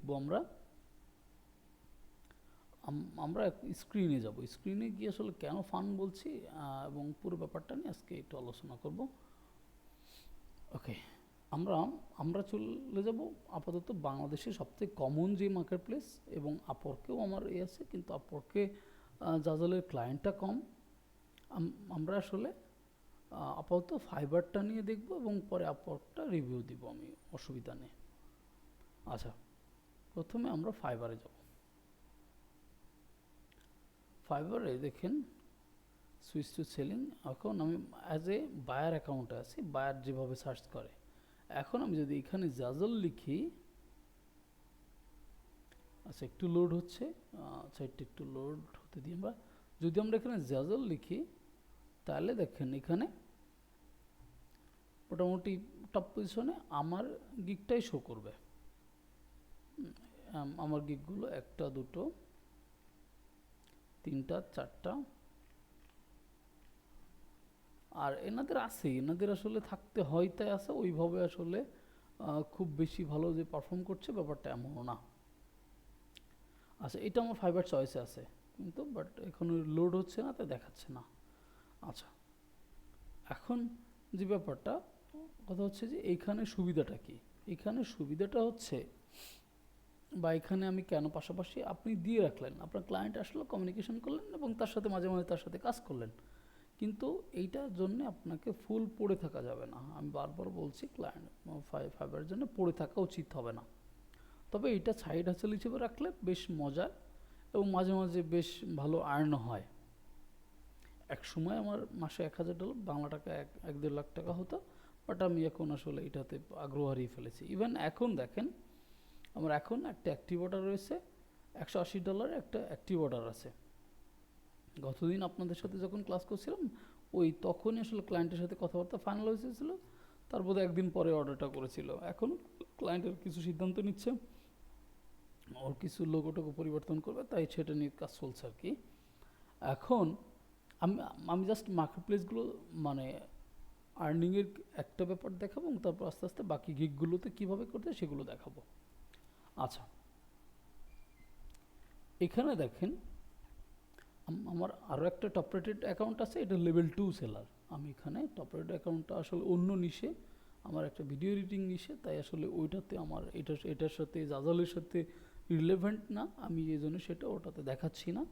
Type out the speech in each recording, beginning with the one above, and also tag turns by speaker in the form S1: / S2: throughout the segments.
S1: দেখব আমরা আমরা স্ক্রিনে যাব। স্ক্রিনে গিয়ে আসলে কেন ফান বলছি এবং পুরো ব্যাপারটা নিয়ে আজকে একটু আলোচনা করব। ওকে, আমরা আমরা চলে যাব আপাতত বাংলাদেশের সবথেকে কমন যে মার্কেট প্লেস, এবং আপওয়ার্কেও আমার আছে, কিন্তু আপওয়ার্কে জাজালের ক্লায়েন্টটা কম। আমরা আসলে আপাতত ফাইবারটা নিয়ে দেখব এবং পরে আপওয়ার্কটা রিভিউ দিব আমি, অসুবিধা নেই। আচ্ছা, প্রথমে আমরা ফাইবারে যাব। ফাইবারে দেখেন সুইচ টু সেলিং। এখন আমি অ্যাজ এ বায়ার অ্যাকাউন্টে আছি, বায়ার যেভাবে সার্চ করে। এখন আমি যদি এখানে জাজল লিখি, আচ্ছা একটু লোড হচ্ছে, আচ্ছা একটু লোড হতে দিই। আমরা যদি আমরা এখানে জাজল লিখি তাহলে দেখেন এখানে মোটামুটি টপ পজিশনে আমার গিগটাই শো করবে। আমার গিগগুলো 1টা 2টো 3টা 4টা, আর এনাদের আছে, এনাদের আসলে থাকতে হয় তাই আছে, ওইভাবে আসলে খুব বেশি ভালো যে পারফর্ম করছে ব্যাপারটা এমনও না। আচ্ছা, এটা আমার ফাইবার চয়েসে আছে, কিন্তু বাট এখন লোড হচ্ছে না, তাই দেখাচ্ছে না। আচ্ছা, এখন যে ব্যাপারটা কথা হচ্ছে যে এইখানে সুবিধাটা কি। এখানে সুবিধাটা হচ্ছে, বা এখানে আমি কেন পাশাপাশি আপনি দিয়ে রাখলেন, আপনার ক্লায়েন্ট আসলে কমিউনিকেশন করলেন এবং তার সাথে মাঝে মাঝে তার সাথে কাজ করলেন, কিন্তু এইটার জন্য আপনাকে ফুল পড়ে থাকা যাবে না। আমি বারবার বলছি, ক্লায়েন্ট ফাইবারের জন্য পড়ে থাকা উচিত হবে না। তবে এটা সাইড হাসেল হিসেবে রাখলে বেশ মজা এবং মাঝে মাঝে বেশ ভালো আর্ন হয়। এক সময় আমার মাসে $1000, বাংলা টাকা 1-1.5 লাখ টাকা হতো, বাট আমি এখন আসলে এটাতে আগ্রহ হারিয়ে ফেলেছি। ইভেন এখন দেখেন আমার এখন একটা অ্যাক্টিভ অর্ডার রয়েছে, $180 একটা অ্যাক্টিভ অর্ডার আছে। গতদিন আপনাদের সাথে যখন ক্লাস করছিলাম ওই তখনই আসলে ক্লায়েন্টের সাথে কথাবার্তা ফাইনাল হয়েছিল, তার বোধহয় একদিন পরে অর্ডারটা করেছিল। এখন ক্লায়েন্টের কিছু সিদ্ধান্ত নিচ্ছে, ওর কিছু লোগোটাকে পরিবর্তন করবে, তাই সেটা নিয়ে কাজ চলছে আর কি। এখন আমি জাস্ট মার্কেট প্লেসগুলো মানে আর্নিংয়ের একটা ব্যাপার দেখাবো এবং তারপর আস্তে আস্তে বাকি গিগগুলোতে কীভাবে করতে সেগুলো দেখাবো। আচ্ছা, এখানে দেখেন আমার আরও একটা টপ রেটেড অ্যাকাউন্ট আছে, এটা লেভেল 2 সেলার। আমি এখানে টপ রেটেড অ্যাকাউন্টটা আসলে অন্য নিশে, আমার একটা ভিডিও এডিটিং নিশে, তাই আসলে ওইটাতে আমার এটার সাথে জাজালের সাথে রিলেভেন্ট না, আমি এই জন্য সেটা ওটাতে দেখাচ্ছি না।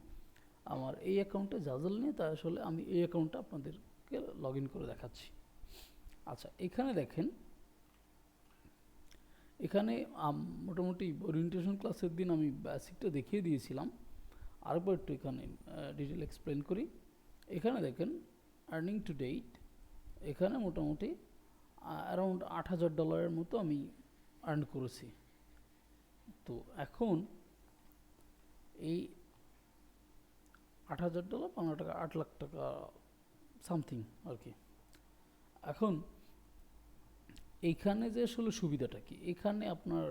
S1: আমার এই অ্যাকাউন্টে জাজাল নেই, তাই আসলে আমি এই অ্যাকাউন্টটা আপনাদেরকে লগ ইন করে দেখাচ্ছি। আচ্ছা, এখানে দেখেন, এখানে মোটামুটি ওরিয়েন্টেশন ক্লাসের দিন আমি বেসিকটা দেখিয়ে দিয়েছিলাম, আরেকবার একটু এখানে ডিটেল এক্সপ্লেন করি। এখানে দেখেন আর্নিং টু ডেট, এখানে মোটামুটি অ্যারাউন্ড $8000 মতো আমি আর্ন করেছি। তো এখন এই $8000 বাংলা টাকা 8 লাখ টাকা সামথিং আর কি। এখন এইখানে যে আসলে সুবিধাটা কি, এখানে আপনার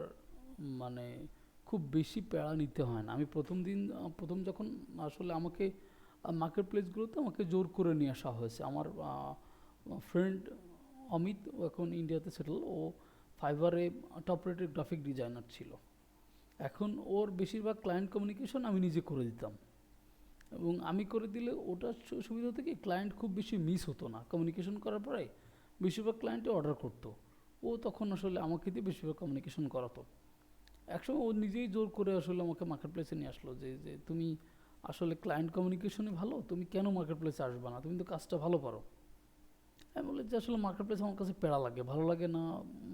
S1: মানে খুব বেশি প্যারা নিতে হয় না। আমি প্রথম যখন আসলে আমাকে মার্কেট প্লেসগুলোতে আমাকে জোর করে নিয়ে আসা হয়েছে। আমার ফ্রেন্ড অমিত, ও এখন ইন্ডিয়াতে সেটেল, ও ফাইবারে টপ রেটেড গ্রাফিক ডিজাইনার ছিল। এখন ওর বেশিরভাগ ক্লায়েন্ট কমিউনিকেশন আমি নিজে করে দিতাম, এবং আমি করে দিলে ওটার সুবিধা হতো কি, ক্লায়েন্ট খুব বেশি মিস হতো না। কমিউনিকেশন করার পরে বেশিরভাগ ক্লায়েন্টে অর্ডার করতো, ও তখন আসলে আমাকে দিয়ে বেশিরভাগ কমিউনিকেশন করাতো। একসময় ও নিজেই জোর করে আসলে আমাকে মার্কেট প্লেসে নিয়ে আসলো, যে যে তুমি আসলে ক্লায়েন্ট কমিউনিকেশনে ভালো, তুমি কেন মার্কেট প্লেসে আসবে না, তুমি তো কাজটা ভালো পারো। আমি বলি যে আসলে মার্কেট প্লেস আমার কাছে প্যারা লাগে, ভালো লাগে না,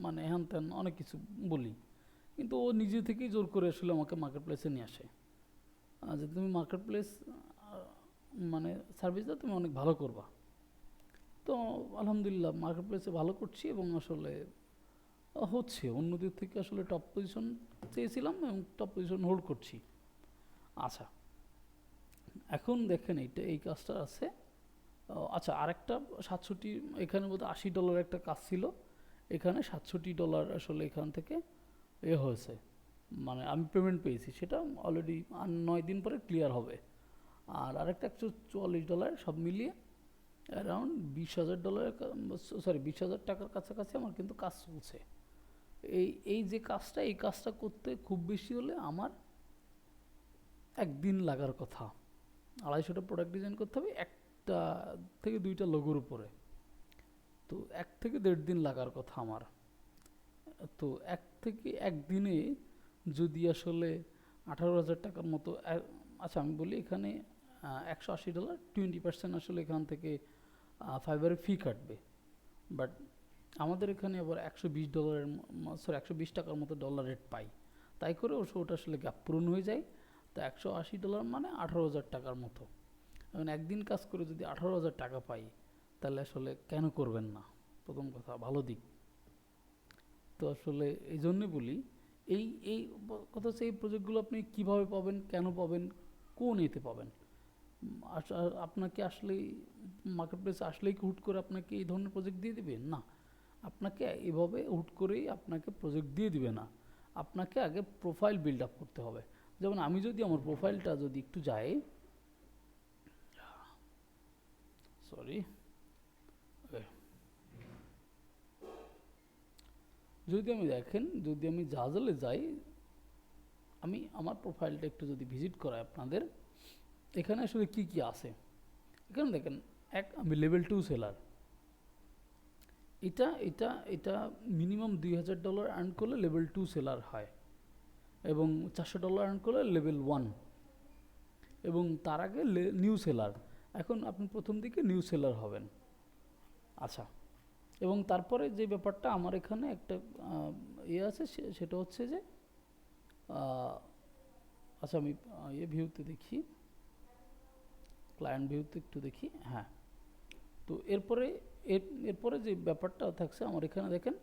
S1: মানে হ্যান ত্যান অনেক কিছু বলি, কিন্তু ও নিজে থেকেই জোর করে আসলে আমাকে মার্কেট প্লেসে নিয়ে আসে, যে তুমি মার্কেট প্লেস মানে সার্ভিস দাও, তুমি অনেক ভালো করবা। তো আলহামদুলিল্লাহ মার্কেট প্লেসে ভালো করছি এবং আসলে হচ্ছে অন্যদের থেকে আসলে টপ পজিশন চেয়েছিলাম এবং টপ পজিশন হোল্ড করছি। আচ্ছা, এখন দেখেন এই কাজটা আছে। আচ্ছা, আরেকটা 67, এখানে বোধহয় $80 একটা কাজ ছিল, এখানে $67 আসলে এখান থেকে হয়েছে, মানে আমি পেমেন্ট পেয়েছি, সেটা অলরেডি 9 দিন পরে ক্লিয়ার হবে। আর আরেকটা $144 সব মিলিয়ে অ্যারাউন্ড $20,000, সরি $20,000 টাকার কাছাকাছি আমার কিন্তু কাজ চলছে। এই যে কাজটা, এই কাজটা করতে খুব বেশি হলে আমার একদিন লাগার কথা। 250টা প্রোডাক্ট ডিজাইন করতে হবে একটা থেকে দুইটা লোগোর উপরে, তো 1 থেকে 1.5 দিন লাগার কথা আমার। তো একদিনে যদি আসলে 18,000 টাকার মতো, আচ্ছা আমি বলি এখানে $180, 20% আসলে এখান থেকে ফাইবারে ফি কাটবে, বাট আমাদের এখানে আবার $120, সরি $120 মতো ডলার রেট পাই, তাই করে ওটা আসলে গ্যাপ পূরণ হয়ে যায়। তো $180 মানে 18,000 টাকার মতো। এখন একদিন কাজ করে যদি 18,000 টাকা পাই, তাহলে আসলে কেন করবেন না? প্রথম কথা ভালো দিক। তো আসলে এই জন্যে বলি, এই এই কথা হচ্ছে এই প্রজেক্টগুলো আপনি কিভাবে পাবেন, কেন পাবেন, কোন এতে পাবেন। আপনাকে আসলেই মার্কেট প্লেস আসলেই কি হুট করে আপনাকে এই ধরনের প্রজেক্ট দিয়ে দিবে? না, আপনাকে এভাবে হুট করেই আপনাকে প্রজেক্ট দিয়ে দিবে না। আপনাকে আগে প্রোফাইল বিল্ড আপ করতে হবে। যেমন আমি যদি আমার প্রোফাইলটা যদি একটু যাই, সরি, যদি আমি দেখেন, যদি আমি জাজলে যাই, আমি আমার প্রোফাইলটা একটু যদি ভিজিট করাই আপনাদের, এখানে আসলে কি কি আছে এখানে দেখেন। আমি লেভেল 2 সেলার, এটা এটা এটা মিনিমাম $2,000 আর্ন করলে লেভেল 2 সেলার হয়, এবং $400 আর্ন করলে লেভেল 1, এবং তার আগে নিউ সেলার। এখন আপনি প্রথম দিকে নিউ সেলার হবেন। আচ্ছা, এবং তারপরে যে ব্যাপারটা আমার এখানে একটা ইয়ে আছে, সেটা হচ্ছে যে আচ্ছা আমি ভিউতে দেখি, ক্লায়েন্ট ভিউতে একটু দেখি, হ্যাঁ। তো এরপরে যে ব্যাপারটা থাকছে আমার এখানে দেখেন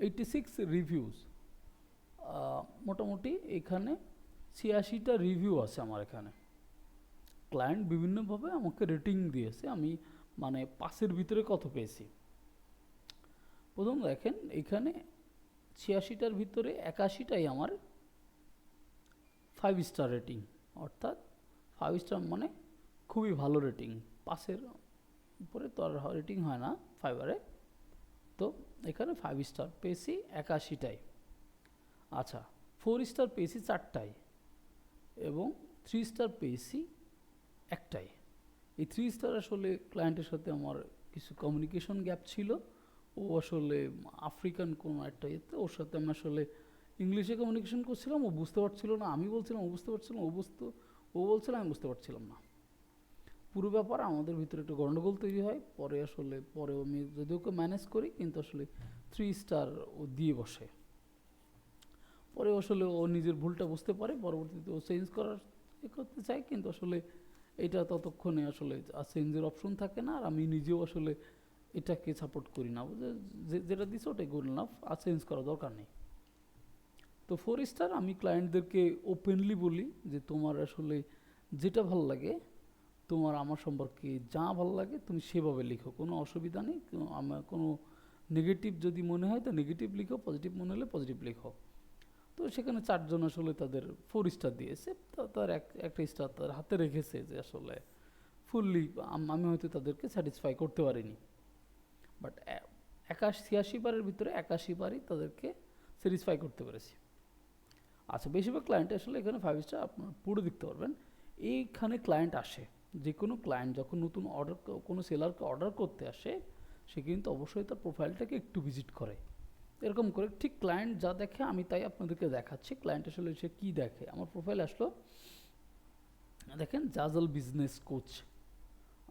S1: 86 রিভিউজ, মোটামুটি এখানে 86টা রিভিউ আছে আমার এখানে। ক্লায়েন্ট বিভিন্নভাবে আমাকে রেটিং দিয়েছে, আমি মানে 5-এর ভিতরে কত পেয়েছি। প্রথম দেখেন এখানে 86টার ভিতরে 81টাই আমার 5 স্টার রেটিং, অর্থাৎ 5 স্টার মানে খুবই ভালো রেটিং। 5-এর উপরে তো আর রেটিং হয় না ফাইবারে, তো এখানে 5 স্টার পেয়েছি 81টাই। আচ্ছা, 4 স্টার পেয়েছি 4টাই, এবং 3 স্টার পেয়েছি একটাই। এই 3 স্টার আসলে ক্লায়েন্টের সাথে আমার কিছু কমিউনিকেশন গ্যাপ ছিল। ও আসলে আফ্রিকান কোনো একটা ইয়েতে, ওর সাথে আমি আসলে ইংলিশে কমিউনিকেশন করছিলাম, ও বুঝতে পারছিল না, আমি বলছিলাম ও বুঝতে পারছিল, ও বলছিল আমি বুঝতে পারছিলাম না। পুরো ব্যাপার আমাদের ভিতরে একটু গন্ডগোল তৈরি হয়। পরে আমি যদি ওকে ম্যানেজ করি, কিন্তু আসলে 3 স্টার ও দিয়ে বসে। পরে আসলে ও নিজের ভুলটা বুঝতে পারে, পরবর্তীতে ও চেঞ্জ করতে চায়, কিন্তু আসলে এটা ততক্ষণে আসলে চেঞ্জের অপশন থাকে না, আর আমি নিজেও আসলে এটাকে সাপোর্ট করি না, যেটা দিচ্ছে ওটাই গুড এনাফ, আর চেঞ্জ করার দরকার নেই। তো 4 স্টার আমি ক্লায়েন্টদেরকে ওপেনলি বলি যে তোমার আসলে যেটা ভালো লাগে, তোমার আমার সম্পর্কে যা ভালো লাগে তুমি সেভাবে লিখো, কোনো অসুবিধা নেই। আমার কোনো নেগেটিভ যদি মনে হয় তো নেগেটিভ লিখো, পজিটিভ মনে হলে পজিটিভ লিখো। তো সেখানে 4 জন আসলে তাদের 4 স্টার দিয়েছে, তার একটা স্টার তার হাতে রেখেছে, যে আসলে ফুললি আমি হয়তো তাদেরকে স্যাটিসফাই করতে পারিনি, বাট 86 বারের ভিতরে 81 বারই তাদেরকে স্যাটিসফাই করতে পেরেছি। আচ্ছা, বেশিরভাগ ক্লায়েন্ট আসলে এখানে 5 স্টার আপনারা পুরো দেখতে পারবেন। এইখানে ক্লায়েন্ট আসে, যে কোনো ক্লায়েন্ট যখন নতুন কোনো সেলারকে অর্ডার করতে আসে, সে কিন্তু অবশ্যই তার প্রোফাইলটাকে একটু ভিজিট করে। এরকম করে ঠিক ক্লায়েন্ট যা দেখে আমি তাই আপনাদেরকে দেখাচ্ছি। ক্লায়েন্ট আসলে সে কী দেখে, আমার প্রোফাইল আসলো, দেখেন জাজল বিজনেস কোচ।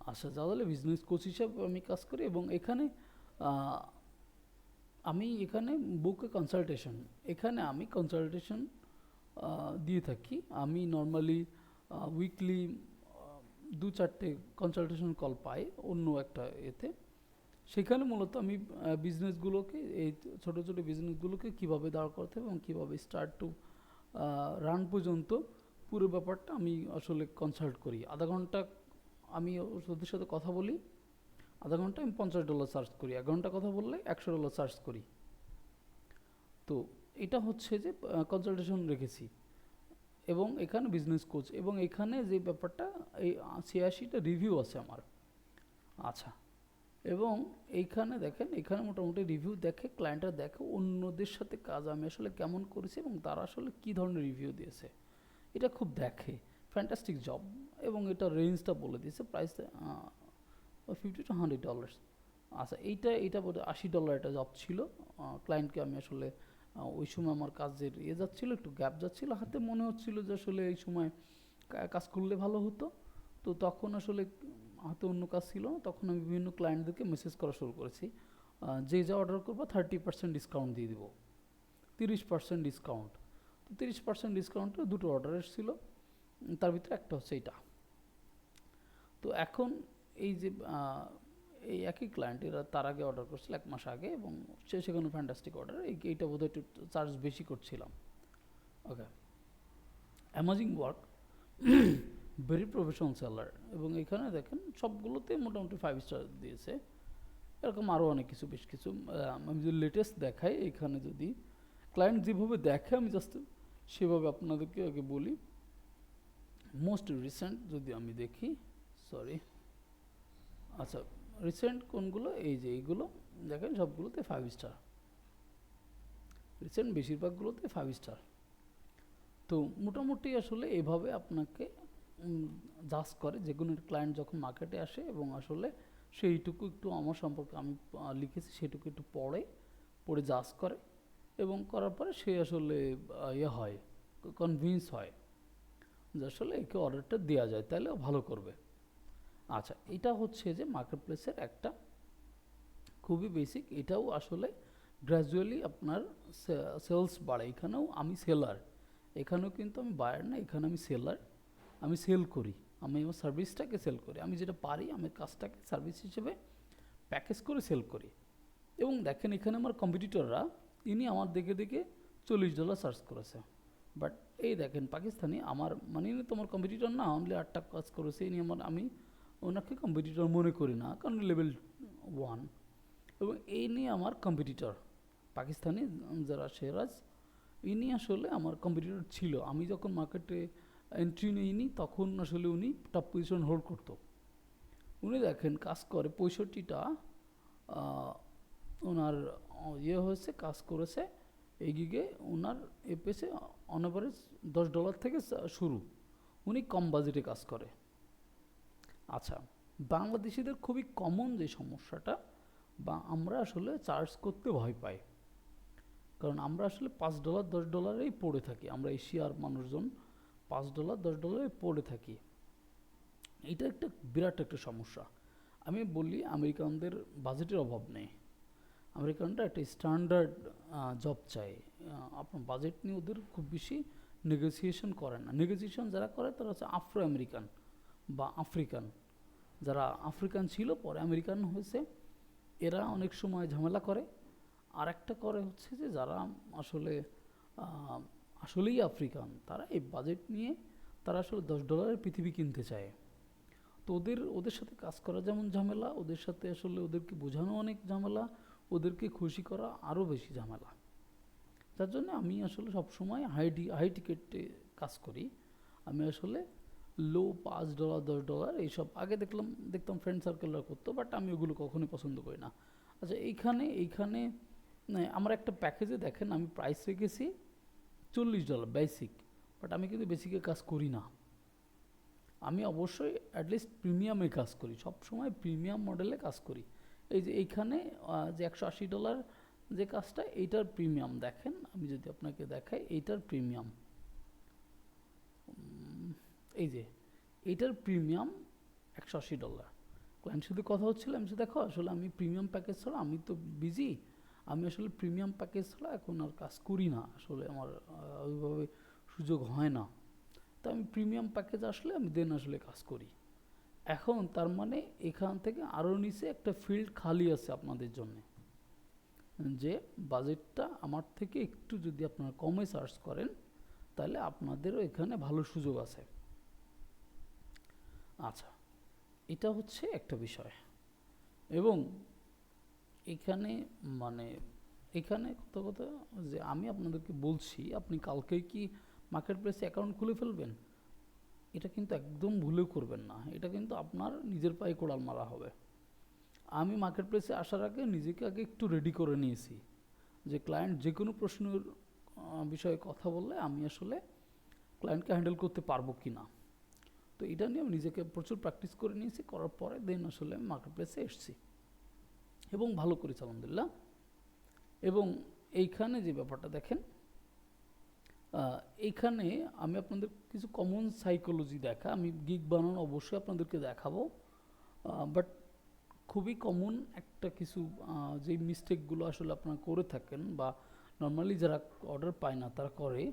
S1: আচ্ছা, জাজলে বিজনেস কোচ হিসাবে আমি কাজ করি, এবং এখানে আমি এখানে বুকে কনসালটেশন, এখানে আমি কনসালটেশন দিয়ে থাকি। আমি নর্মালি উইকলি 2-4টে কনসালটেশন কল পাই অন্য একটা এতে। সেখানে মূলত আমি বিজনেসগুলোকে, এই ছোটো ছোটো বিজনেসগুলোকে কীভাবে দাঁড় করতে হবে এবং কীভাবে স্টার্ট টু রান পর্যন্ত পুরো ব্যাপারটা আমি আসলে কনসাল্ট করি। আধা ঘন্টা আমি ওদের সাথে কথা বলি, আধা ঘন্টা আমি $50 চার্জ করি, 1 ঘন্টা কথা বললে $100 চার্জ করি। তো এটা হচ্ছে যে কনসালটেশন রেখেছি, এবং এখানে বিজনেস কোচ, এবং এখানে যে ব্যাপারটা এই 86টা রিভিউ আছে আমার। আচ্ছা, এবং এইখানে দেখেন, এখানে মোটামুটি রিভিউ দেখে, ক্লায়েন্টরা দেখে অন্যদের সাথে কাজ আমি আসলে কেমন করেছি এবং তারা আসলে কী ধরনের রিভিউ দিয়েছে, এটা খুব দেখে। Fantastic job. এবং এটা রেঞ্জটা বলে দিয়েছে, প্রাইস $50 to $100। আচ্ছা, এইটা বোধ হয় $80 একটা জব ছিল। ক্লায়েন্টকে আমি আসলে ওই সময় আমার কাজের যাচ্ছিলো, একটু গ্যাপ যাচ্ছিলো হাতে, মনে হচ্ছিল যে আসলে এই সময় কাজ করলে ভালো হতো। তো তখন আসলে হাতে অন্য কাজ ছিল না, তখন আমি বিভিন্ন ক্লায়েন্টদেরকে মেসেজ করা শুরু করেছি, যে যা অর্ডার করবো 30% ডিসকাউন্ট দিয়ে দিব, 30% ডিসকাউন্ট। তো 30% ডিসকাউন্টে দুটো অর্ডার এসেছিল, তার ভিতরে একটা হচ্ছে এইটা। তো এখন এই যে এই একই ক্লায়েন্ট, এরা তার আগে অর্ডার করছিল 1 মাস আগে, এবং সেখানে ফ্যান্টাস্টিক অর্ডার, এইটা বোধহয় একটু চার্জ বেশি করছিলাম। Okay, amazing work, very professional seller. এবং এখানে দেখেন সবগুলোতে মোটামুটি 5 স্টার দিয়েছে। এরকম আরও অনেক কিছু, বেশ কিছু। আমি যদি লেটেস্ট দেখাই, এখানে যদি ক্লায়েন্ট যেভাবে দেখে আমি জাস্ট সেভাবে আপনাদেরকে আগে বলি। মোস্ট রিসেন্ট যদি আমি দেখি, সরি, আচ্ছা, রিসেন্ট কোনগুলো, এই যে এইগুলো দেখেন সবগুলোতে 5 স্টার, রিসেন্ট বেশিরভাগগুলোতে 5 স্টার। তো মোটামুটি আসলে এভাবে আপনাকে জাজ করে যে কোনো ক্লায়েন্ট যখন মার্কেটে আসে, এবং আসলে সেইটুকু একটু আমার সম্পর্কে আমি লিখেছি সেটুকু একটু পড়ে জাজ করে, এবং করার পরে সে আসলে হয়, কনভিন্স হয় যে আসলে একে অর্ডারটা দেওয়া যায়, তাহলে ভালো করবে। আচ্ছা, এটা হচ্ছে যে মার্কেট প্লেসের একটা খুবই বেসিক। এটাও আসলে গ্র্যাজুয়ালি আপনার সেলস বাড়ে। এখানেও আমি সেলার, এখানেও কিন্তু আমি বায়ার না, এখানে আমি সেলার। আমি সেল করি, আমি আমার সার্ভিসটাকে সেল করি, আমি যেটা পারি আমি কাজটাকে সার্ভিস হিসেবে প্যাকেজ করে সেল করি। এবং দেখেন এখানে আমার কম্পিটিটররা, ইনি আমার দেখে দেখে $40 চার্জ করেছে। বাট এই দেখেন পাকিস্তানি, আমার মানে ইনি তোমার কম্পিটিটর না, অনলি 8টা কাজ করেছে ইনি আমি ওনাকে কম্পিটিটর মনে করি না, কারণ লেভেল 1। এবং এই নিয়ে আমার কম্পিটিটর পাকিস্তানি যারা শেহরাজ, ইনি আসলে আমার কম্পিটিটর ছিল। আমি যখন মার্কেটে এন্ট্রি নিইনি তখন আসলে উনি টপ পজিশন হোল্ড করতো। উনি দেখেন কাজ করে 65টা ওনার হয়েছে, কাজ করেছে এই গিগে। ওনার পেছে অন অ্যাভারেজ $10 থেকে শুরু, উনি কম বাজেটে কাজ করে। আচ্ছা, বাংলাদেশিদের খুবই কমন যে সমস্যাটা, বা আমরা আসলে চার্জ করতে ভয় পাই, কারণ আমরা আসলে $5 $10 পড়ে থাকি, আমরা এশিয়ার মানুষজন $5 $10 পড়ে থাকি। এটা একটা বিরাট একটা সমস্যা। আমি বলি আমেরিকানদের বাজেটের অভাব নেই, আমেরিকানরা একটা স্ট্যান্ডার্ড জব চায়। আপনার বাজেট নিয়ে ওদের খুব বেশি নেগোসিয়েশন করে না। নেগোসিয়েশন যারা করে তারা হচ্ছে আফ্রো আমেরিকান বা আফ্রিকান, যারা আফ্রিকান ছিল পরে আমেরিকান হয়েছে, এরা অনেক সময় ঝামেলা করে। আর একটা করে হচ্ছে যে যারা আসলে আসলেই আফ্রিকান, তারা এই বাজেট নিয়ে তারা আসলে $10 পৃথিবী কিনতে চায়। তো ওদের সাথে কাজ করা যেমন ঝামেলা, ওদের সাথে আসলে ওদেরকে বোঝানো অনেক ঝামেলা, ওদেরকে খুশি করা আরও বেশি ঝামেলা। যার জন্য আমি আসলে সবসময় হাই টিকেটে কাজ করি। আমি আসলে লো $5 $10 এইসব আগে দেখতাম ফ্রেন্ড সার্কেলরা করতো, বাট আমি ওগুলো কখনোই পছন্দ করি না। আচ্ছা, এইখানে আমার একটা প্যাকেজে দেখেন আমি প্রাইস রেখেছি $40 বেসিক, বাট আমি কিন্তু বেসিকে কাজ করি না। আমি অবশ্যই অ্যাটলিস্ট প্রিমিয়ামে কাজ করি, সব সময় প্রিমিয়াম মডেলে কাজ করি। এই যে এইখানে যে $180 যে কাজটা, এইটার প্রিমিয়াম দেখেন, আমি যদি আপনাকে দেখাই এইটার প্রিমিয়াম, এই যে এইটার প্রিমিয়াম $180। ক্লায়েন্টের সাথে কথা হচ্ছিল, আমি দেখো আসলে আমি প্রিমিয়াম প্যাকেজ ছাড়া, আমি তো বিজি, আমি আসলে প্রিমিয়াম প্যাকেজ ছাড়া এখন আর কাজ করি না, আসলে আমার ওইভাবে সুযোগ হয় না। তো আমি প্রিমিয়াম প্যাকেজ আসলে আমি দেন আসলে কাজ করি। এখন তার মানে এখান থেকে আরও নিচে একটা ফিল্ড খালি আছে আপনাদের জন্য, যে বাজেটটা আমার থেকে একটু যদি আপনারা কমে সার্চ করেন তাহলে আপনাদেরও এখানে ভালো সুযোগ আছে। আচ্ছা, এটা হচ্ছে একটা বিষয়। এবং এখানে মানে এখানে কথা যে আমি আপনাদেরকে বলছি, আপনি কালকে কি মার্কেট প্লেসে অ্যাকাউন্ট খুলে ফেলবেন, এটা কিন্তু একদম ভুলেও করবেন না, এটা কিন্তু আপনার নিজের পায়ে কোড়াল মারা হবে। আমি মার্কেট প্লেসে আসার আগে নিজেকে আগে একটু রেডি করে নিয়েছি যে ক্লায়েন্ট যে কোনো প্রশ্নের বিষয়ে কথা বললে আমি আসলে ক্লায়েন্টকে হ্যান্ডেল করতে পারবো কি না। তো এটা নিয়ে আমি নিজেকে প্রচুর প্র্যাকটিস করে নিয়েছি, করার পরে দেন আসলে আমি মার্কেট প্লেসে এসেছি এবং ভালো করেছি আলহামদুলিল্লাহ। এবং এইখানে যে ব্যাপারটা দেখেন, এইখানে আমি আপনাদের কিছু কমন সাইকোলজি আমি গিগ বানানো অবশ্যই আপনাদেরকে দেখাবো, বাট খুবই কমন একটা কিছু যে মিস্টেকগুলো আসলে আপনারা করে থাকেন বা নর্মালি যারা অর্ডার পায় না তারা করে,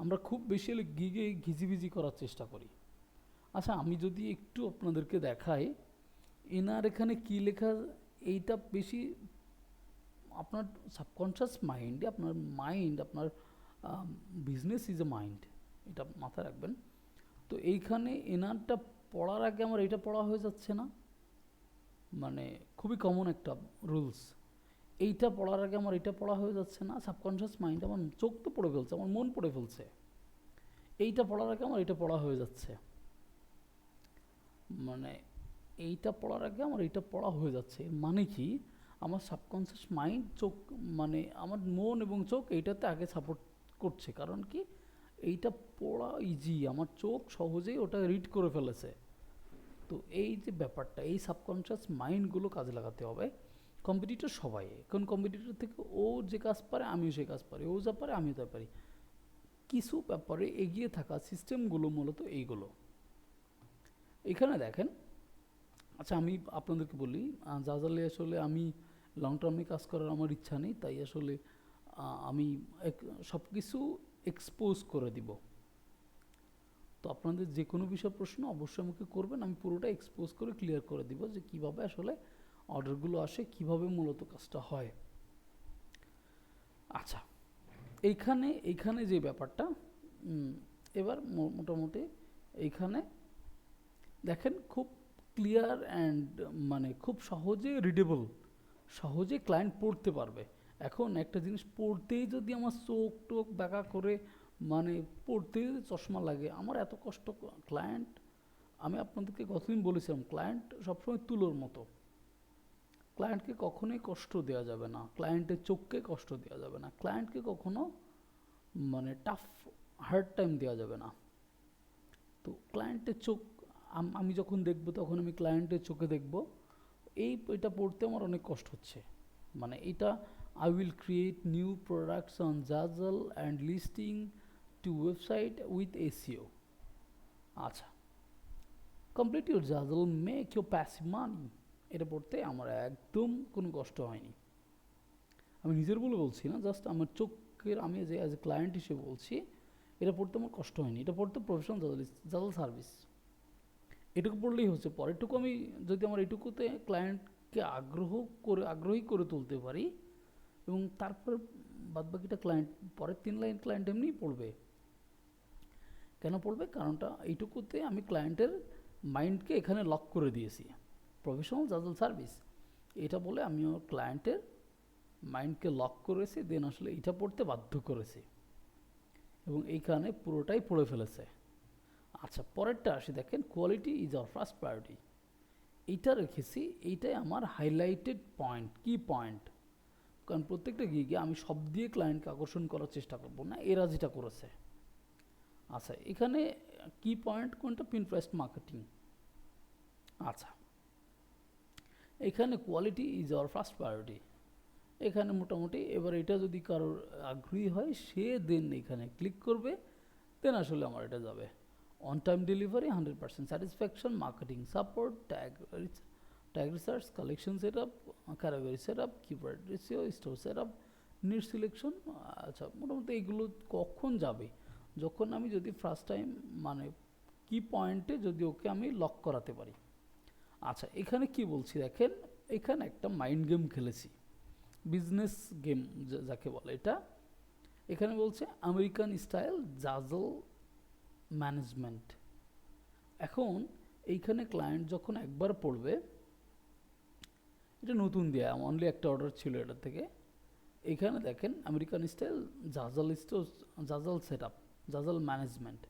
S1: আমরা খুব বেশি হলে গিগে ঘিজিবিজি করার চেষ্টা করি। আচ্ছা, আমি যদি একটু আপনাদেরকে দেখাই এনার এখানে কি লেখা, এইটা বেশি আপনার সাবকনশিয়াস মাইন্ডে, আপনার মাইন্ড, আপনার বিজনেস ইজ এ মাইন্ড, এটা মাথায় রাখবেন। তো এইখানে এনারটা পড়ার আগে আমার এটা পড়া হয়ে যাচ্ছে না, মানে খুবই কমন একটা রুলস। এইটা পড়ার আগে আমার এটা পড়া হয়ে যাচ্ছে না, সাবকনশিয়াস মাইন্ড আমার চোখ তো পড়ে ফেলছে, আমার মন পড়ে ফেলছে, এইটা পড়ার আগে আমার এটা পড়া হয়ে যাচ্ছে, মানে এইটা পড়ার আগে আমার এইটা পড়া হয়ে যাচ্ছে। এর মানে কি, আমার সাবকনশিয়াস মাইন্ড চোখ, মানে আমার মন এবং চোখ এইটাতে আগে সাপোর্ট করছে, কারণ কি এইটা পড়া ইজি, আমার চোখ সহজেই ওটা রিড করে ফেলেছে। তো এই যে ব্যাপারটা, এই সাবকনশিয়াস মাইন্ডগুলো কাজে লাগাতে হবে। কম্পিটিটর সবাই, কারণ কম্পিটিটর থেকে ও যে কাজ পারে আমিও সে কাজ পারি, ও যা পারে আমিও তা পারি, কিছু ব্যাপারে এগিয়ে থাকা সিস্টেমগুলো মূলত এইগুলো। এখানে দেখেন, আচ্ছা আমি আপনাদেরকে বলি, জাজালে আসলে আমি লং টার্মে কাজ করার আমার ইচ্ছা নেই, তাই আসলে আমি সব কিছু এক্সপোজ করে দিব। তো আপনাদের যে কোনো বিষয় প্রশ্ন অবশ্যই আমাকে করবেন, আমি পুরোটা এক্সপোজ করে ক্লিয়ার করে দিব যে কিভাবে আসলে অর্ডারগুলো আসে, কিভাবে মূলত কাজটা হয়। আচ্ছা, এইখানে যে ব্যাপারটা, এবার মোটামুটি এইখানে দেখেন খুব ক্লিয়ার অ্যান্ড মানে খুব সহজে রিডেবল, সহজে ক্লায়েন্ট পড়তে পারবে। এখন একটা জিনিস পড়তেই যদি আমার চোখ টোক ব্যাকা করে, মানে পড়তেই যদি চশমা লাগে, আমার এত কষ্ট। ক্লায়েন্ট, আমি আপনাদেরকে কতদিন বলেছিলাম, ক্লায়েন্ট সবসময় তুলোর মতো, ক্লায়েন্টকে কখনোই কষ্ট দেওয়া যাবে না, ক্লায়েন্টের চোখকে কষ্ট দেওয়া যাবে না, ক্লায়েন্টকে কখনো মানে টাফ হার্ড টাইম দেওয়া যাবে না। তো ক্লায়েন্টের চোখ আমি যখন দেখব তখন আমি ক্লায়েন্টের চোখে দেখব, এটা পড়তে আমার অনেক কষ্ট হচ্ছে, মানে এটা I will create new products on Zazzle and listing to website with SEO. আচ্ছা, complete your Zazzle, make your passive money, এটা পড়তে আমার একদম কোনো কষ্ট হয়নি। আমি নিজের বলে বলছি না, জাস্ট আমার চোখের, আমি যে অ্যাজ এ ক্লায়েন্ট হিসেবে বলছি, এটা পড়তে আমার কষ্ট হয়নি, এটা পড়তে প্রফেশনাল জাজল সার্ভিস, এটুকু পড়লেই হচ্ছে। পরেরটুকু আমি যদি আমার এটুকুতে ক্লায়েন্টকে আগ্রহী করে তুলতে পারি, এবং তারপর বাদবাকিটা ক্লায়েন্ট, পরের 3 লাইন ক্লায়েন্ট এমনিই পড়বে। কেন পড়বে? কারণটা এইটুকুতে আমি ক্লায়েন্টের মাইন্ডকে এখানে লক করে দিয়েছি, প্রফেশনাল জাজল সার্ভিস এটা বলে আমি আমার ক্লায়েন্টের মাইন্ডকে লক করেছি, দেন আসলে এটা পড়তে বাধ্য করেছি, এবং এইখানে পুরোটাই পড়ে ফেলেছে। আচ্ছা, পরেরটা আসি, দেখেন quality is our first priority, এইটা রেখেছি, এইটাই আমার হাইলাইটেড পয়েন্ট, কি পয়েন্ট, কারণ প্রত্যেকটা গিগে আমি সব দিয়ে ক্লায়েন্টকে আকর্ষণ করার চেষ্টা করব না, এরা যেটা করেছে। আচ্ছা, এখানে কি পয়েন্ট কোনটা? পিনট্রেস্ট মার্কেটিং। আচ্ছা, এখানে quality is our first priority, এখানে মোটামুটি এবার এটা যদি কারোর আগ্রহী হয় সে দেন এখানে ক্লিক করবে, দেন আসলে আমার এটা যাবে। On time delivery, 100% satisfaction, marketing support, tag research, collection set up, category set up, keyword ratio, store set up, need selection. আচ্ছা, মোটামুটি এইগুলো কখন যাবে? যখন আমি যদি ফার্স্ট টাইম মানে কি পয়েন্টে যদি ওকে আমি লক করাতে পারি। আচ্ছা, এখানে কি বলছি দেখেন, এখানে একটা মাইন্ড গেম খেলেছি, বিজনেস গেম যাকে বলে এটা। এখানে বলছে আমেরিকান স্টাইল জাজল ম্যানেজমেন্ট। এখন এইখানে ক্লায়েন্ট যখন একবার পড়বে, এটা নতুন দেয়া, অনলি একটা অর্ডার ছিল এটা থেকে। এখানে দেখেন American style Zazzle set up, Zazzle management.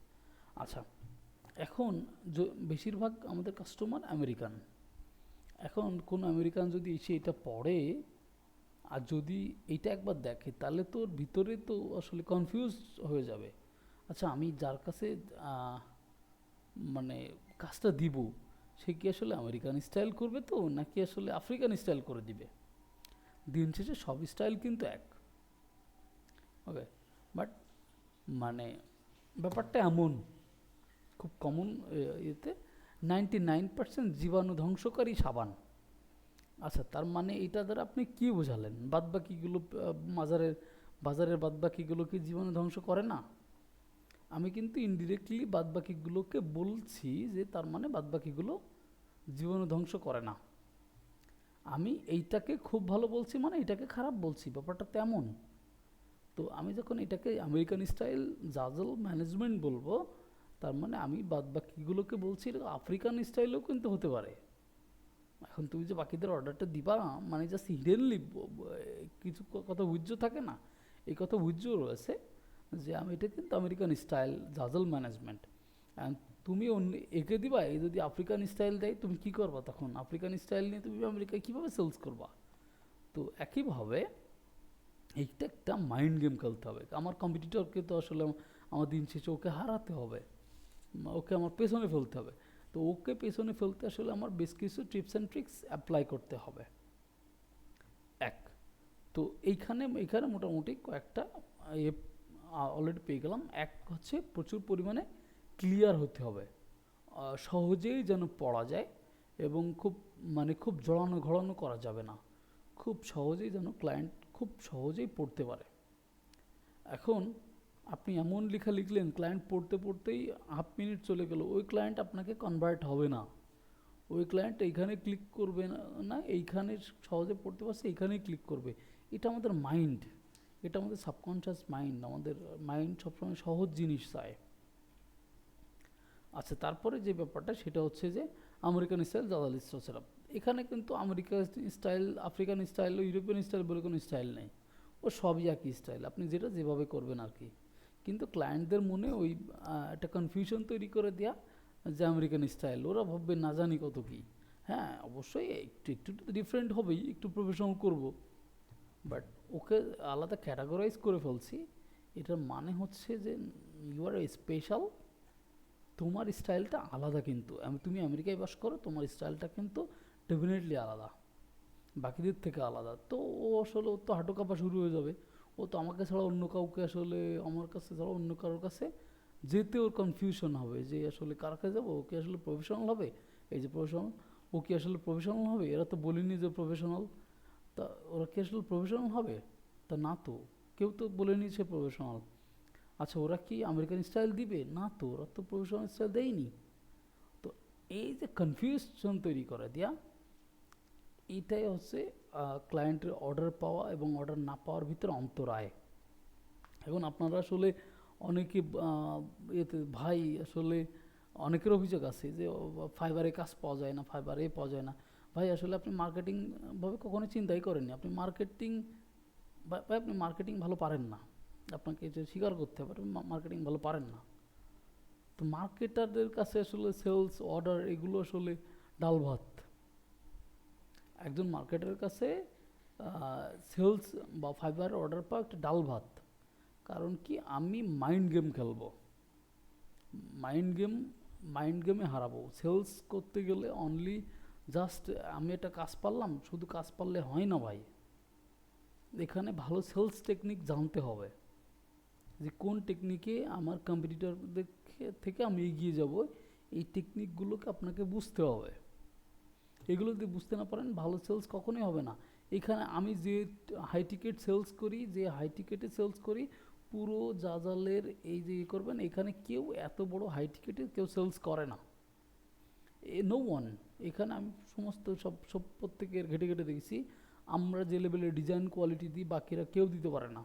S1: আচ্ছা, এখন বেশিরভাগ আমাদের কাস্টমার আমেরিকান, এখন কোন আমেরিকান যদি এসে এটা পড়ে আর যদি এইটা একবার দেখে তাহলে তো ওর ভিতরে তো আসলে কনফিউজ হয়ে যাবে। আচ্ছা, আমি যার কাছে আহ, মানে কাজটা দিব, সে কি আসলে আমেরিকান স্টাইল করবে তো নাকি আসলে আফ্রিকান স্টাইল করে দিবে? দিন শেষে সব স্টাইল কিন্তু এক। ওকে, বাট মানে ব্যাপারটা এমন খুব কমন ইয়েতে 99% জীবাণু ধ্বংসকারী সাবান। আচ্ছা, তার মানে এটা দ্বারা আপনি কি বোঝালেন? বাদবাকিগুলো বাজারের বাদবাকিগুলো কি জীবাণু ধ্বংস করে না? আমি কিন্তু ইনডিরেক্টলি বাদবাকিগুলোকে বলছি যে তার মানে বাদবাকিগুলো জীবাণু ধ্বংস করে না। আমি এইটাকে খুব ভালো বলছি মানে এটাকে খারাপ বলছি, ব্যাপারটা তেমন। তো আমি যখন এটাকে আমেরিকান স্টাইল জাজল ম্যানেজমেন্ট বলবো, তার মানে আমি বাদবাকিগুলোকে বলছি এটা আফ্রিকান স্টাইলও কিন্তু হতে পারে। এখন তুমি যে বাকিদের অর্ডারটা দিবা, মানে জাস্ট হিডেনলি কিছু কথা বুঝ্য থাকে না, এই কথা বুঝ্য রয়েছে যে আমি এটা কিন্তু আমেরিকান স্টাইল জাজল ম্যানেজমেন্ট। তুমি অন্য একে দিবা, এই যদি আফ্রিকান স্টাইল দেয় তুমি কি করবা? তখন আফ্রিকান স্টাইল নিয়ে তুমি আমেরিকায় কীভাবে সেলস করবা? তো একইভাবে এইটা একটা মাইন্ড গেম খেলতে হবে। আমার কম্পিটিটরকে তো আসলে আমার দিন শেষে ওকে হারাতে হবে, ওকে আমার পেছনে ফেলতে হবে। তো ওকে পেছনে ফেলতে আসলে আমার বেশ কিছু টিপস অ্যান্ড ট্রিক্স অ্যাপ্লাই করতে হবে। এক, তো এইখানে মোটামুটি কয়েকটা অলরেডি পেয়ে গেলাম। এক হচ্ছে প্রচুর পরিমাণে ক্লিয়ার হতে হবে, সহজেই যেন পড়া যায় এবং খুব জড়ানো ঘড়ানো করা যাবে না, খুব সহজেই যেন ক্লায়েন্ট খুব সহজেই পড়তে পারে। এখন আপনি এমন লেখা লিখলেন ক্লায়েন্ট পড়তে পড়তেই হাফ মিনিট চলে গেল, ওই ক্লায়েন্ট আপনাকে কনভার্ট হবে না। ওই ক্লায়েন্ট এইখানে ক্লিক করবে না, এইখানে সহজে পড়তে পারছে এইখানেই ক্লিক করবে। এটা আমাদের মাইন্ড, এটা আমাদের সাবকনশিয়াস মাইন্ড। আমাদের মাইন্ড সবসময় সহজ জিনিস চায়। আচ্ছা, তারপরে যে ব্যাপারটা সেটা হচ্ছে যে আমেরিকান স্টাইল জাদাল সেটআপ। এখানে কিন্তু American style, African style, European style বলে কোনো স্টাইল নেই। ও সবই একই স্টাইল, আপনি যেটা যেভাবে করবেন আর কি। কিন্তু ক্লায়েন্টদের মনে ওই একটা কনফিউশন তৈরি করে দেয়া যে আমেরিকান স্টাইল, ওরা ভাববে না জানি কত কী। হ্যাঁ, অবশ্যই একটু একটু ডিফারেন্ট হবেই, একটু প্রফেশনাল করব, বাট ওকে আলাদা ক্যাটাগরাইজ করে ফেলছি। এটার মানে হচ্ছে যে ইউ আর স্পেশাল, তোমার স্টাইলটা আলাদা। কিন্তু তুমি আমেরিকায় বাস করো, তোমার স্টাইলটা কিন্তু ডেফিনেটলি আলাদা, বাকিদের থেকে আলাদা। তো ও আসলে ওর তো হাঁটু কাঁপা শুরু হয়ে যাবে। ও তো আমাকে ছাড়া অন্য কাউকে আসলে, আমার কাছে ছাড়া অন্য কারোর কাছে যেতে ওর কনফিউশন হবে যে আসলে কার কাছে যাবো, ও কি আসলে প্রফেশনাল হবে? এই যে প্রফেশনাল, ও কি আসলে প্রফেশনাল হবে? এরা তো বলেনি যে প্রফেশনাল, তা ওরা কি আসলে প্রফেশনাল হবে? তা না তো, কেউ তো বলেনি সে প্রফেশনাল। আচ্ছা, ওরা কি আমেরিকান স্টাইল দিবে? না তো, ওরা তো প্রফেশনাল স্টাইল দেয়নি। তো এই যে কনফিউশন তৈরি করে দেয়া, এইটাই হচ্ছে ক্লায়েন্টের অর্ডার পাওয়া এবং অর্ডার না পাওয়ার ভিতরে অন্তরায়। এখন আপনারা আসলে অনেকে ইয়েতে ভাই আসলে অনেকের অভিযোগ আছে যে ফাইবারে কাজ পাওয়া যায় না, ফাইবারে পাওয়া যায় না। ভাই আসলে আপনি মার্কেটিং ভাবে কখনো চিন্তাই করেননি। আপনি মার্কেটিং ভালো পারেন না, আপনাকে এটা স্বীকার করতে হবে, মার্কেটিং ভালো পারেন না। তো মার্কেটারদের কাছে আসলে সেলস অর্ডার এগুলো আসলে ডাল ভাত। একজন মার্কেটের কাছে সেলস বা ফাইবার অর্ডার পাওয়া একটা ডাল ভাত। কারণ কি, আমি মাইন্ড গেম খেলবো, মাইন্ড গেম মাইন্ড গেমে হারাবো। সেলস করতে গেলে অনলি জাস্ট আমি একটা কাজ পারলাম, শুধু কাজ পারলে হয় না ভাই। এখানে ভালো সেলস টেকনিক জানতে হবে, যে কোন টেকনিকে আমার কম্পিটিটরদের থেকে আমি এগিয়ে যাব, এই টেকনিকগুলোকে আপনাকে বুঝতে হবে। এগুলো যদি বুঝতে না পারেন ভালো সেলস কখনোই হবে না। এখানে আমি যে হাই টিকেট সেলস করি, যে হাই টিকেটে সেলস করি, পুরো জাজালের এই যে করবেন, এখানে কেউ এত বড় হাই টিকেটে কেউ সেলস করে না, নো ওয়ান। এখানে আমি সমস্ত সব সব প্রত্যেকের ঘেটে ঘেটে দেখেছি, আমরা যে লেভেলের ডিজাইন কোয়ালিটি দিই বাকিরা কেউ দিতে পারে না।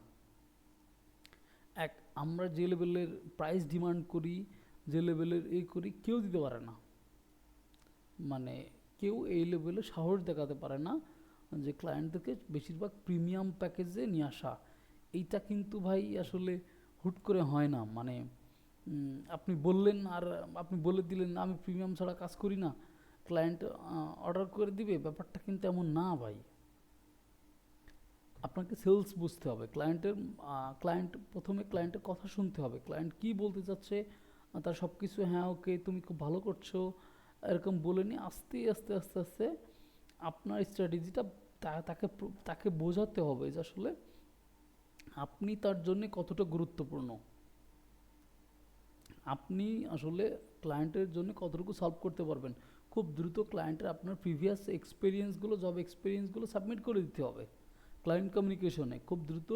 S1: আমরা যে লেভেলের প্রাইস ডিমান্ড করি, যে লেভেলের এই করি, কেউ দিতে পারে না। মানে কেউ এই লেভেলে সাহস দেখাতে পারে না যে ক্লায়েন্টদেরকে বেশিরভাগ প্রিমিয়াম প্যাকেজে নিয়ে আসা। এইটা কিন্তু ভাই আসলে হুট করে হয় না। আপনি বললেন আর আপনি বলে দিলেন আমি প্রিমিয়াম ছাড়া কাজ করি না, ক্লায়েন্ট অর্ডার করে দিবে, ব্যাপারটা কিন্তু এমন না ভাই। আপনাকে সেলস বুঝতে হবে, ক্লায়েন্ট প্রথমে ক্লায়েন্টের কথা শুনতে হবে, ক্লায়েন্ট কি বলতে চাচ্ছে, তার সব কিছু হ্যাঁ ওকে তুমি খুব ভালো করছো এরকম বলে নিয়ে আস্তে আস্তে আস্তে আস্তে আপনার স্ট্র্যাটেজিটা তাকে বোঝাতে হবে যে আসলে আপনি তার জন্য কতটা গুরুত্বপূর্ণ, আপনি আসলে ক্লায়েন্টের জন্য কতটুকু সলভ করতে পারবেন। খুব দ্রুত ক্লায়েন্টের আপনার প্রিভিয়াস এক্সপিরিয়েন্সগুলো, জব এক্সপিরিয়েন্সগুলো সাবমিট করে দিতে হবে ক্লায়েন্ট কমিউনিকেশনে। খুব দ্রুত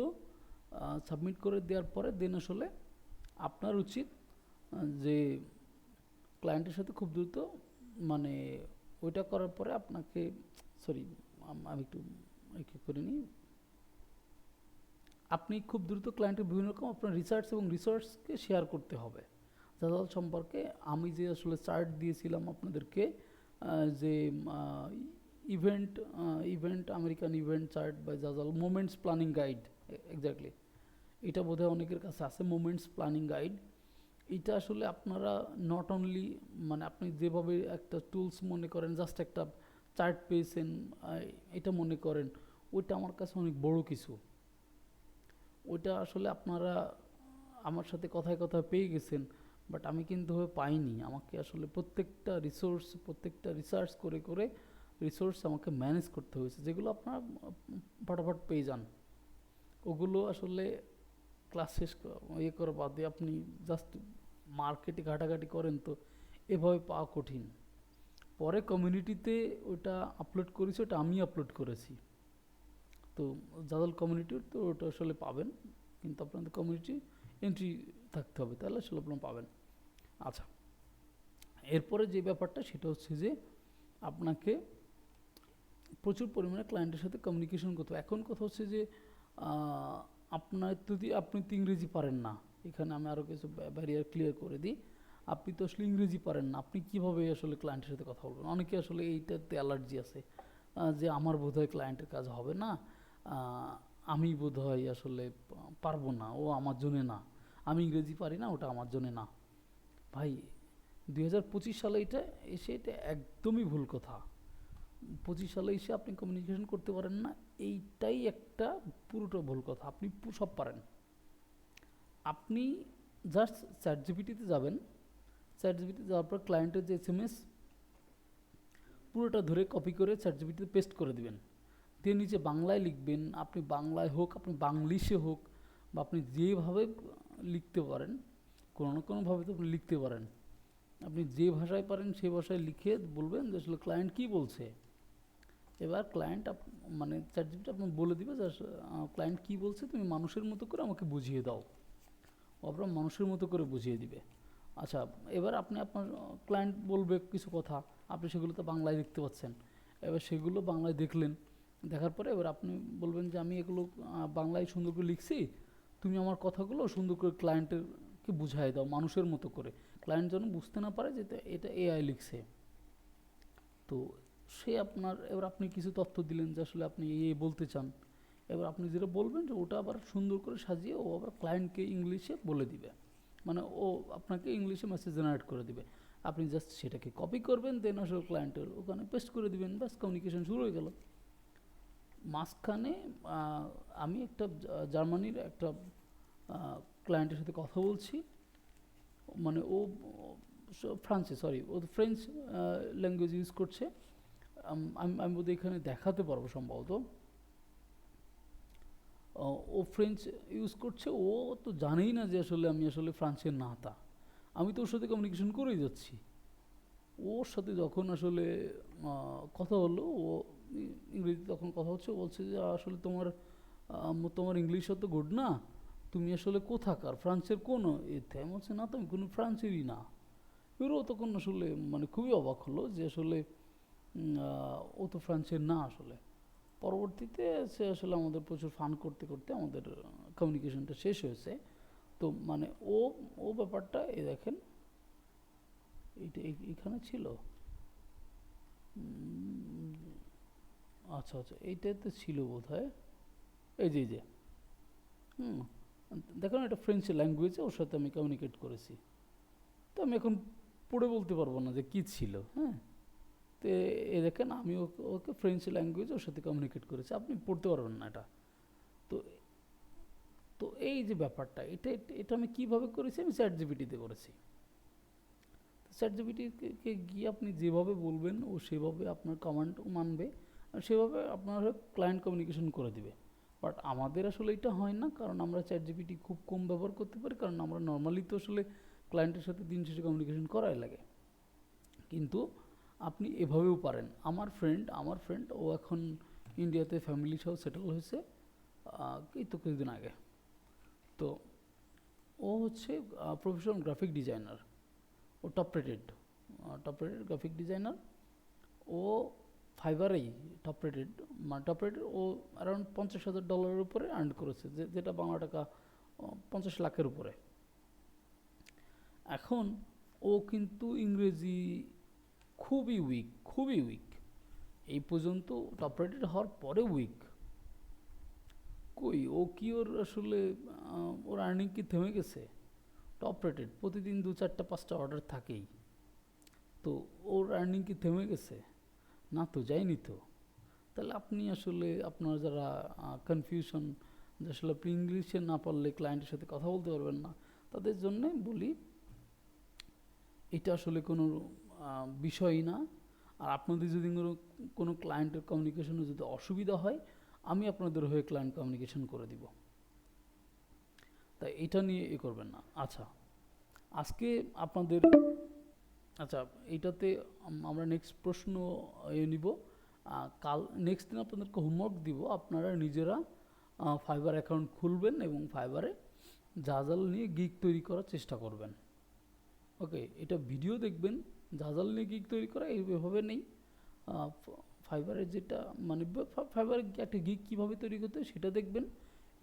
S1: সাবমিট করে দেওয়ার পরে দেন আসলে আপনার উচিত যে ক্লায়েন্টের সাথে খুব দ্রুত মানে ওইটা করার পরে আপনাকে, সরি আমি একটু করে নিই, আপনি খুব দ্রুত ক্লায়েন্টের বিভিন্ন রকম আপনার রিসার্চ এবং রিসোর্সকে শেয়ার করতে হবে জাজাল সম্পর্কে। আমি যে আসলে চার্ট দিয়েছিলাম আপনাদেরকে, যে event American event chart by Zazzle, moments planning guide, exactly এটা বোধহয় অনেকের কাছে আছে, মোমেন্টস প্ল্যানিং গাইড। এটা আসলে আপনারা নট অনলি মানে আপনি যেভাবে একটা টুলস মনে করেন, জাস্ট একটা চার্ট পেয়েছেন এটা মনে করেন, ওইটা আমার কাছে অনেক বড় কিছু। ওইটা আসলে আপনারা আমার সাথে কথায় কথায় পেয়ে গেছেন, বাট আমি কিন্তু পাইনি। আমাকে আসলে প্রত্যেকটা রিসার্চ করে করে রিসোর্স আমাকে ম্যানেজ করতে হয়েছে, যেগুলো আপনারা ফটাফট পেয়ে যান। ওগুলো আসলে ক্লাস শেষ করার বাদে আপনি জাস্ট মার্কেটে ঘাটাঘাটি করেন তো এভাবে পাওয়া কঠিন। পরে কমিউনিটিতে ওটা আপলোড করেছি, ওটা আমি আপলোড করেছি, তো জাজাল কমিউনিটির তো ওটা আসলে পাবেন, কিন্তু আপনাদের কমিউনিটি এন্ট্রি থাকতে হবে, তাহলে আসলে আপনারা পাবেন। আচ্ছা, এরপরে যে ব্যাপারটা সেটা হচ্ছে যে আপনাকে প্রচুর পরিমাণে ক্লায়েন্টের সাথে কমিউনিকেশন করতে হবে। এখন কথা হচ্ছে যে আপনার যদি আপনি তো ইংরেজি পারেন না, এখানে আমি আরও কিছু ব্যারিয়ার ক্লিয়ার করে দিই। আপনি তো আসলে ইংরেজি পারেন না, আপনি কীভাবে আসলে ক্লায়েন্টের সাথে কথা বলবেন? অনেকে আসলে এইটাতে অ্যালার্জি আছে, যে আমার বোধহয় ক্লায়েন্টের কাজ হবে না, আমি বোধহয় আসলে পারবো না, ও আমার জন্যে না, আমি ইংরেজি পারি না, ওটা আমার জন্যে না। ভাই 2025 সালে এটা একদমই ভুল কথা। 25 সালে এসে আপনি কমিউনিকেশন করতে পারেন না, এইটাই একটা পুরোটা ভুল কথা। আপনি সব পারেন। আপনি জাস্ট চ্যাট জিপিটিতে যাবেন, চ্যাট জিপিটি যাওয়ার পর ক্লায়েন্টের যে SMS পুরোটা ধরে কপি করে চ্যাট জিপিটিতে পেস্ট করে দিবেন, দিয়ে নিচে বাংলায় লিখবেন। আপনি বাংলায় হোক, আপনি বাংলিশে হোক, বা আপনি যেভাবে লিখতে পারেন, কোনো না কোনোভাবে তো আপনি লিখতে পারেন, আপনি যে ভাষায় পারেন সেই ভাষায় লিখে বলবেন যে আসলে ক্লায়েন্ট কী বলছে। এবার ক্লায়েন্ট মানে চ্যাট জিপিটি আপনার বলে দিবে যে ক্লায়েন্ট কী বলছে, তুমি মানুষের মতো করে আমাকে বুঝিয়ে দাও। আপনার মানুষের মতো করে বুঝিয়ে দিবে। আচ্ছা, এবার আপনি আপনার ক্লায়েন্ট বলবে কিছু কথা, আপনি সেগুলো তো বাংলায় দেখতে পাচ্ছেন, এবার সেগুলো বাংলায় দেখলেন, দেখার পরে এবার আপনি বলবেন যে আমি এগুলো বাংলায় সুন্দর করে লিখছি, তুমি আমার কথাগুলো সুন্দর করে ক্লায়েন্টেরকে বুঝাই দাও মানুষের মতো করে, ক্লায়েন্ট যেন বুঝতে না পারে যে এটা AI লিখছে। তো সে এবার আপনি কিছু তথ্য দিলেন যে আসলে আপনি বলতে চান, এবার আপনি যেটা বলবেন যে ওটা আবার সুন্দর করে সাজিয়ে ও আবার ক্লায়েন্টকে ইংলিশে বলে দিবে, মানে ও আপনাকে ইংলিশে মেসেজ জেনারেট করে দিবে। আপনি জাস্ট সেটাকে কপি করবেন, দেন আসলে ক্লায়েন্টের ওখানে পেস্ট করে দিবেন, ব্যাস কমিউনিকেশন শুরু হয়ে গেল। মাঝখানে আমি একটা জার্মানির একটা ক্লায়েন্টের সাথে কথা বলছি, মানে ও ফ্রেঞ্চ ল্যাঙ্গুয়েজ ইউজ করছে। আমি বোধহয় এখানে দেখাতে পারবো সম্ভবত, ও ফ্রেঞ্চ ইউজ করছে, ও তো জানেই না যে আসলে আমি আসলে ফ্রান্সের না, তা আমি তো ওর সাথে কমিউনিকেশন করেই যাচ্ছি। ওর সাথে যখন আসলে কথা হলো, ও ইংরেজিতে তখন কথা হচ্ছে, বলছে যে আসলে তোমার ইংলিশ অত গুড না, তুমি আসলে কোথাকার, ফ্রান্সের কোন এতে? আমি বলছি না, তুমি কোনো ফ্রান্সেরই না। এবারও তখন আসলে মানে খুবই অবাক হলো যে আসলে ও তো ফ্রান্সের না আসলে। পরবর্তীতে সে আসলে আমাদের প্রচুর ফান করতে করতে আমাদের কমিউনিকেশনটা শেষ হয়েছে। তো মানে ও ও ব্যাপারটা দেখেন, এইটা এখানে ছিল, আচ্ছা আচ্ছা এইটাতে ছিল বোধহয়, এই যে দেখুন এটা ফ্রেঞ্চ ল্যাঙ্গুয়েজে ওর সাথে আমি কমিউনিকেট করেছি। তো আমি এখন পড়ে বলতে পারবো না যে কী ছিল, হ্যাঁ, তো এ দেখেন আমি ওকে ফ্রেঞ্চ ল্যাঙ্গুয়েজ ওর সাথে কমিউনিকেট করেছি, আপনি পড়তে পারবেন না এটা। তো তো এই যে ব্যাপারটা, এটা এটা আমি কীভাবে করেছি, আমি চ্যাট জিপিটিতে করেছি। চ্যাট জিপিটিকে গিয়ে আপনি যেভাবে বলবেন ও সেভাবে আপনার কমান্ড মানবে, আর সেভাবে আপনার ক্লায়েন্ট কমিউনিকেশন করে দিবে। বাট আমাদের আসলে এটা হয় না, কারণ আমরা চ্যাট জিপিটি খুব কম ব্যবহার করতে পারি, কারণ আমরা নর্মালি তো আসলে ক্লায়েন্টের সাথে দিন শেষে কমিউনিকেশন করাই লাগে। কিন্তু আপনি এভাবেও পারেন। আমার ফ্রেন্ড ও এখন ইন্ডিয়াতে ফ্যামিলি সহ সেটেল হয়েছে এই তো কিছুদিন আগে। তো ও হচ্ছে প্রফেশনাল গ্রাফিক ডিজাইনার, ও টপ রেটেড গ্রাফিক ডিজাইনার। ও ফাইবারেই টপ রেটেড ও অ্যারাউন্ড $50,000 উপরে আর্ন করেছে, যেটা বাংলা টাকা 50 লাখের উপরে। এখন ও কিন্তু ইংরেজি খুবই উইক, এই পর্যন্ত টপ রেটেড হওয়ার পরে উইক। ও কি ওর আসলে ওর আর্নিং কি থেমে গেছে? টপ রেটেড, প্রতিদিন 2-4-5টা অর্ডার থাকেই, তো ওর আর্নিং কি থেমে গেছে? না তো, যায়নি তো। তাহলে আপনি আসলে আপনার যারা কনফিউশন যে আসলে আপনি ইংলিশে না পারলে ক্লায়েন্টের সাথে কথা বলতে পারবেন না, তাদের জন্য বলি এটা আসলে কোনো বিষয়ই না। আর আপনাদের যদি কোনো ক্লায়েন্টের কমিউনিকেশনে যদি অসুবিধা হয়, আমি আপনাদের হয়ে ক্লায়েন্ট কমিউনিকেশন করে দিব, তাই এটা নিয়ে করবেন না। আচ্ছা, আজকে আপনাদের এইটাতে আমরা নেক্সট প্রশ্ন নিব। কাল নেক্সট দিন আপনাদেরকে হোমওয়ার্ক দিব, আপনারা নিজেরা ফাইবার অ্যাকাউন্ট খুলবেন এবং ফাইবারে জাজাল নিয়ে গিগ তৈরি করার চেষ্টা করবেন। ওকে, এটা ভিডিও দেখবেন, জাজাল নিয়ে গিগ তৈরি করা এইভাবে নেই। ফাইবারের যেটা মানে ফাইবারের একটা গিগ কীভাবে তৈরি করতে হয় সেটা দেখবেন,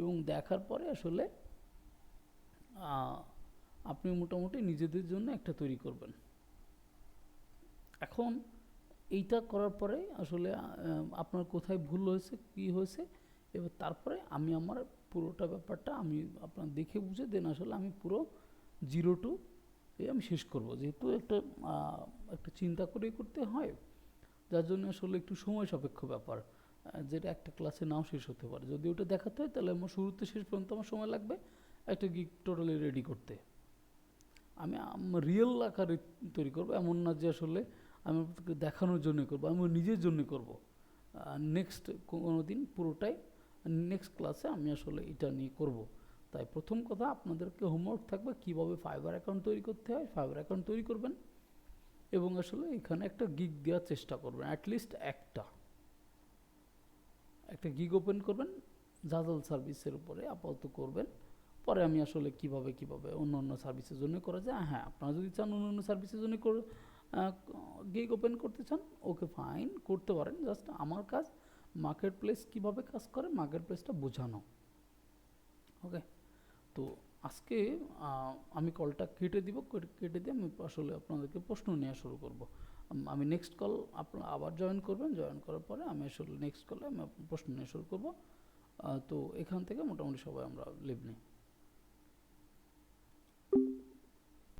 S1: এবং দেখার পরে আসলে আপনি মোটামুটি নিজেদের জন্য একটা তৈরি করবেন। এখন এইটা করার পরে আসলে আপনার কোথায় ভুল হয়েছে, কী হয়েছে, এবার তারপরে আমি আমার পুরোটা ব্যাপারটা আমি আপনার দেখে বুঝে দেন আসলে আমি পুরো 0 to আমি শেষ করব, যেহেতু একটা চিন্তা করেই করতে হয়, যার জন্য আসলে একটু সময় সাপেক্ষ ব্যাপার, যেটা একটা ক্লাসে নাও শেষ হতে পারে। যদি ওটা দেখাতে হয় তাহলে আমার শুরুতে শেষ পর্যন্ত আমার সময় লাগবে একটা গিগ টোটালি রেডি করতে। আমি রিয়েল আকারে তৈরি করবো, এমন না যে আসলে আমি দেখানোর জন্য করবো, আমি নিজের জন্য করব। নেক্সট কোনো দিন পুরোটাই নেক্সট ক্লাসে আমি আসলে এটা নিয়ে করব। তাই প্রথম কথা আপনাদেরকে হোমওয়ার্ক থাকবে কীভাবে ফাইবার অ্যাকাউন্ট তৈরি করতে হয়। ফাইবার অ্যাকাউন্ট তৈরি করবেন এবং আসলে এখানে একটা গিগ দেওয়ার চেষ্টা করবেন, অ্যাটলিস্ট একটা গিগ ওপেন করবেন জাজাল সার্ভিসের উপরে আপাতত করবেন। পরে আমি আসলে কিভাবে অন্য সার্ভিসের জন্য করা যায়, হ্যাঁ আপনারা যদি চান অন্য সার্ভিসের জন্য গিগ ওপেন করতে চান, ওকে ফাইন, করতে পারেন। জাস্ট আমার কাজ মার্কেট প্লেস কীভাবে কাজ করে, মার্কেট প্লেসটা বোঝানো। ওকে, তো আজকে আমি কলটা কেটে দিয়ে আমি আসলে আপনাদেরকে প্রশ্ন নেওয়া শুরু করব। আমি নেক্সট কল আপনারা আবার জয়েন করবেন, জয়েন করার পরে আমি আসলে নেক্সট কলে আমি প্রশ্ন নেওয়া শুরু করব। তো এখান থেকে মোটামুটি সবাই আমরা লিভ নিই।